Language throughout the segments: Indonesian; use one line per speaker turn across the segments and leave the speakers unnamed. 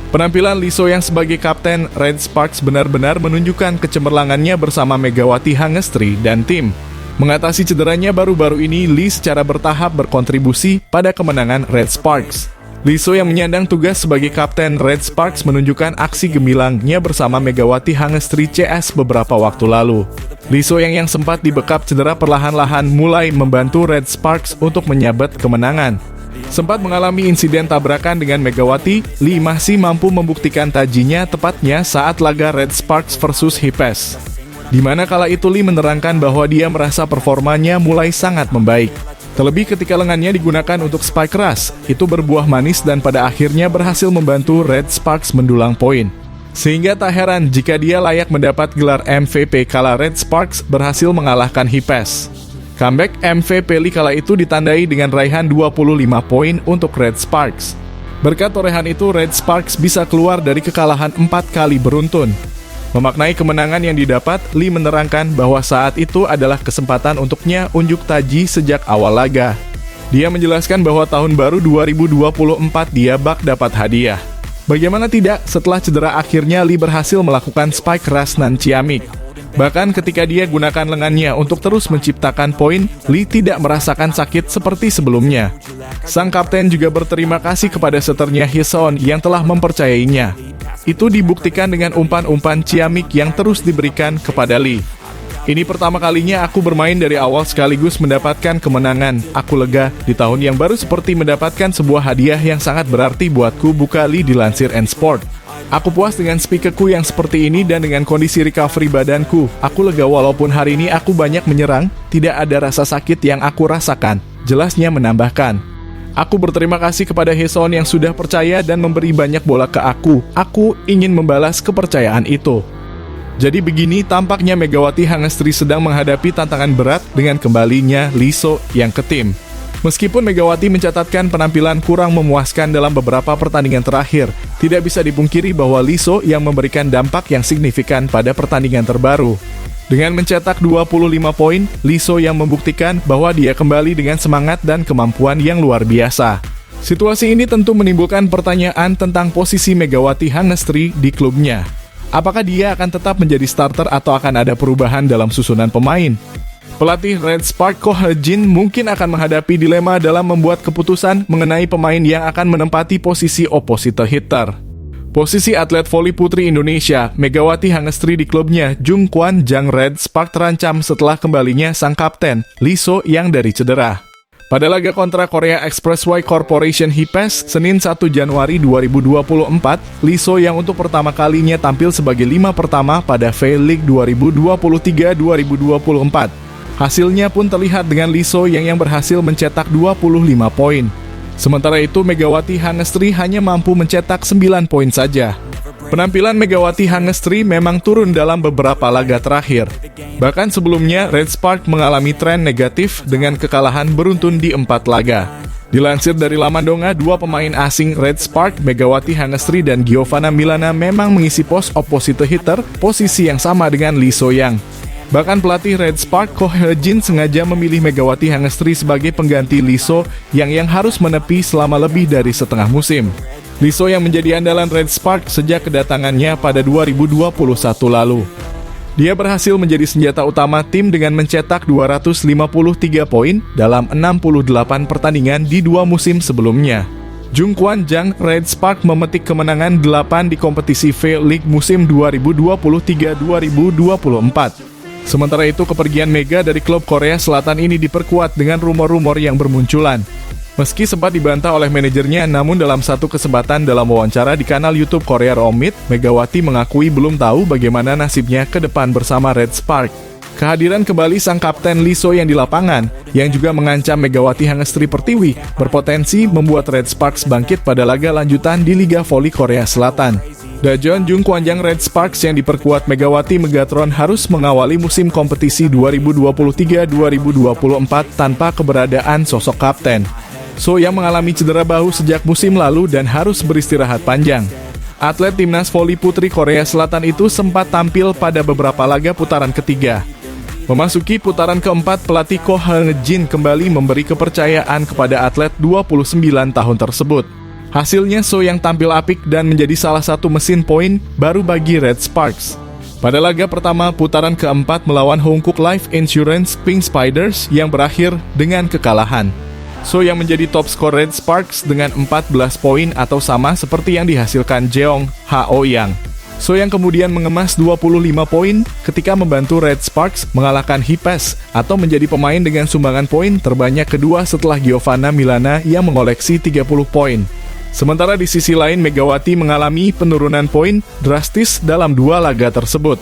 Penampilan Lee So yang sebagai kapten Red Sparks benar-benar menunjukkan kecemerlangannya bersama Megawati Hangestri dan tim. Mengatasi cederanya baru-baru ini, Lee secara bertahap berkontribusi pada kemenangan Red Sparks. Lee So yang menyandang tugas sebagai kapten Red Sparks menunjukkan aksi gemilangnya bersama Megawati Hangestri CS beberapa waktu lalu. Lee So yang sempat dibekap cedera perlahan-lahan mulai membantu Red Sparks untuk menyabet kemenangan. Sempat mengalami insiden tabrakan dengan Megawati, Lee masih mampu membuktikan tajinya tepatnya saat laga Red Sparks versus Hipes. Di mana kala itu Lee menerangkan bahwa dia merasa performanya mulai sangat membaik. Terlebih ketika lengannya digunakan untuk spike keras, itu berbuah manis dan pada akhirnya berhasil membantu Red Sparks mendulang poin. Sehingga tak heran jika dia layak mendapat gelar MVP kala Red Sparks berhasil mengalahkan Hipes. Comeback MVP Lee kala itu ditandai dengan raihan 25 poin untuk Red Sparks. Berkat torehan itu, Red Sparks bisa keluar dari kekalahan 4 kali beruntun. Memaknai kemenangan yang didapat, Lee menerangkan bahwa saat itu adalah kesempatan untuknya unjuk taji sejak awal laga. Dia menjelaskan bahwa tahun baru 2024 dia bak dapat hadiah. Bagaimana tidak, setelah cedera akhirnya Lee berhasil melakukan spike keras nan ciamik. Bahkan ketika dia gunakan lengannya untuk terus menciptakan poin, Lee tidak merasakan sakit seperti sebelumnya. Sang kapten juga berterima kasih kepada seternya Hyeseon yang telah mempercayainya. Itu dibuktikan dengan umpan-umpan ciamik yang terus diberikan kepada Lee. Ini pertama kalinya aku bermain dari awal sekaligus mendapatkan kemenangan. Aku lega di tahun yang baru seperti mendapatkan sebuah hadiah yang sangat berarti buatku, buka Lee dilansir N-Sport. Aku puas dengan speakerku yang seperti ini dan dengan kondisi recovery badanku. Aku lega walaupun hari ini aku banyak menyerang, tidak ada rasa sakit yang aku rasakan. Jelasnya menambahkan. Aku berterima kasih kepada Hyeseon yang sudah percaya dan memberi banyak bola ke aku. Aku ingin membalas kepercayaan itu. Jadi begini tampaknya Megawati Hangestri sedang menghadapi tantangan berat dengan kembalinya Lee So yang ke tim. Meskipun Megawati mencatatkan penampilan kurang memuaskan dalam beberapa pertandingan terakhir, tidak bisa dipungkiri bahwa Lee So yang memberikan dampak yang signifikan pada pertandingan terbaru. Dengan mencetak 25 poin, Lee So yang membuktikan bahwa dia kembali dengan semangat dan kemampuan yang luar biasa. Situasi ini tentu menimbulkan pertanyaan tentang posisi Megawati Hangestri di klubnya. Apakah dia akan tetap menjadi starter atau akan ada perubahan dalam susunan pemain? Pelatih Red Sparks Ko He-jin mungkin akan menghadapi dilema dalam membuat keputusan mengenai pemain yang akan menempati posisi opposite hitter. Posisi atlet voli putri Indonesia, Megawati Hangestri di klubnya Jung Kwan Jang Red Sparks terancam setelah kembalinya sang kapten, Lee So yang dari cedera. Pada laga kontra Korea Expressway Corporation Hipes, Senin 1 Januari 2024, Lee So yang untuk pertama kalinya tampil sebagai 5 pertama pada V-League 2023-2024. Hasilnya pun terlihat dengan Lee So yang berhasil mencetak 25 poin. Sementara itu Megawati Hangestri hanya mampu mencetak 9 poin saja. Penampilan Megawati Hangestri memang turun dalam beberapa laga terakhir. Bahkan sebelumnya Red Sparks mengalami tren negatif dengan kekalahan beruntun di 4 laga. Dilansir dari Lamandonga, 2 pemain asing Red Sparks, Megawati Hangestri dan Giovanna Milana memang mengisi pos opposite hitter, posisi yang sama dengan Lee So yang. Bahkan pelatih Red Sparks Ko He-jin sengaja memilih Megawati Hangestri sebagai pengganti Lee So yang harus menepi selama lebih dari setengah musim. Lee So yang menjadi andalan Red Sparks sejak kedatangannya pada 2021 lalu. Dia berhasil menjadi senjata utama tim dengan mencetak 253 poin dalam 68 pertandingan di 2 musim sebelumnya. Jung Kwan Jang Red Sparks memetik kemenangan 8 di kompetisi V-League musim 2023-2024. Sementara itu, kepergian Mega dari klub Korea Selatan ini diperkuat dengan rumor-rumor yang bermunculan. Meski sempat dibantah oleh manajernya, namun dalam satu kesempatan dalam wawancara di kanal YouTube Korea Romit, Megawati mengakui belum tahu bagaimana nasibnya ke depan bersama Red Sparks. Kehadiran kembali sang kapten Lee So yang di lapangan, yang juga mengancam Megawati Hangestri Pertiwi, berpotensi membuat Red Sparks bangkit pada laga lanjutan di Liga Voli Korea Selatan. Dajeon Jung Kwan Jang Red Sparks yang diperkuat Megawati Megatron harus mengawali musim kompetisi 2023-2024 tanpa keberadaan sosok kapten. So yang mengalami cedera bahu sejak musim lalu dan harus beristirahat panjang. Atlet timnas voli putri Korea Selatan itu sempat tampil pada beberapa laga putaran ketiga. Memasuki putaran keempat, pelatih Ko Hang-jin kembali memberi kepercayaan kepada atlet 29 tahun tersebut. Hasilnya So yang tampil apik dan menjadi salah satu mesin poin baru bagi Red Sparks. Pada laga pertama putaran keempat melawan Hongkook Life Insurance Pink Spiders yang berakhir dengan kekalahan. So yang menjadi top skor Red Sparks dengan 14 poin atau sama seperti yang dihasilkan Jeong Ha-oh-yang. So yang kemudian mengemas 25 poin ketika membantu Red Sparks mengalahkan Hipes atau menjadi pemain dengan sumbangan poin terbanyak kedua setelah Giovanna Milana yang mengoleksi 30 poin. Sementara di sisi lain Megawati mengalami penurunan poin drastis dalam dua laga tersebut.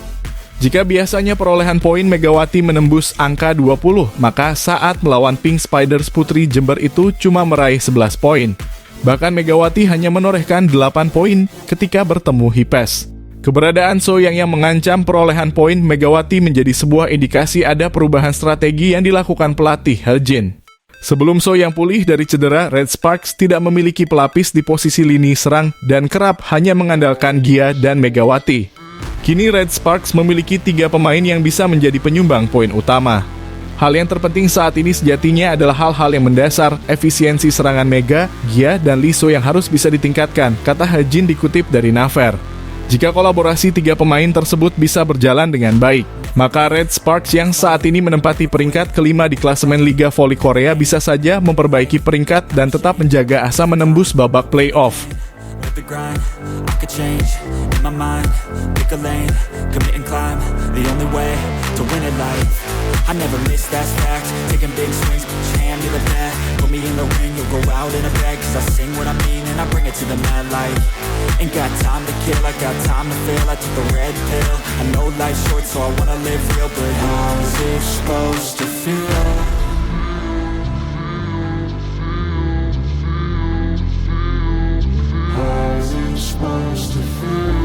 Jika biasanya perolehan poin Megawati menembus angka 20, maka saat melawan Pink Spiders Putri Jember itu cuma meraih 11 poin. Bahkan Megawati hanya menorehkan 8 poin ketika bertemu Hipes. Keberadaan So yang mengancam perolehan poin Megawati menjadi sebuah indikasi ada perubahan strategi yang dilakukan pelatih Ha-jin. Sebelum So yang pulih dari cedera, Red Sparks tidak memiliki pelapis di posisi lini serang dan kerap hanya mengandalkan Gia dan Megawati. Kini Red Sparks memiliki 3 pemain yang bisa menjadi penyumbang poin utama. Hal yang terpenting saat ini sejatinya adalah hal-hal yang mendasar, efisiensi serangan Mega, Gia, dan Lee So yang harus bisa ditingkatkan, kata Ha-jin dikutip dari Naver. Jika kolaborasi 3 pemain tersebut bisa berjalan dengan baik, maka Red Sparks yang saat ini menempati peringkat kelima di klasemen Liga Voli Korea bisa saja memperbaiki peringkat dan tetap menjaga asa menembus babak playoff.
The grind, I could change in my mind, pick a lane, commit and climb, the only way to win at life. I never miss, that's fact, taking big swings, put your hand to the bat, put me in the ring, you'll go out in a bag, cause I sing what I mean and I bring it to the mad light. Ain't got time to kill, I got time to feel, I took the red pill, I know life's short so I wanna live real, but how's it supposed to feel? Supposed to feel.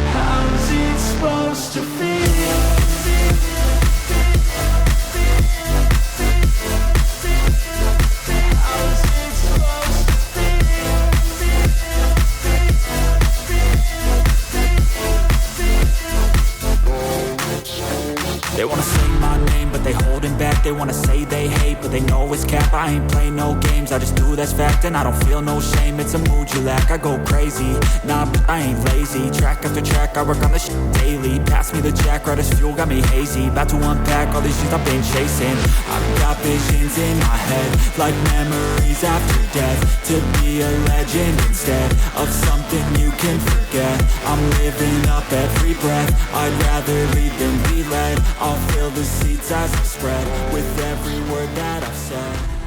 How's it supposed to feel? They wanna say my name, but they holding back. They wanna say they hate, but they know it's cap. I ain't play no games, I just do that's fact. And I don't feel no shame, it's a mood you lack. I go crazy, nah, but I ain't lazy. Track after track, I work on this shit daily. Pass me the jack, right as fuel, got me hazy. About to unpack all these shit I've been chasing. I've got visions in my head, like memories after death. To be a legend instead of something you can forget. I'm living up every breath, I'd rather lead than be led. I'll fill the seats as I spread with every word that I've said.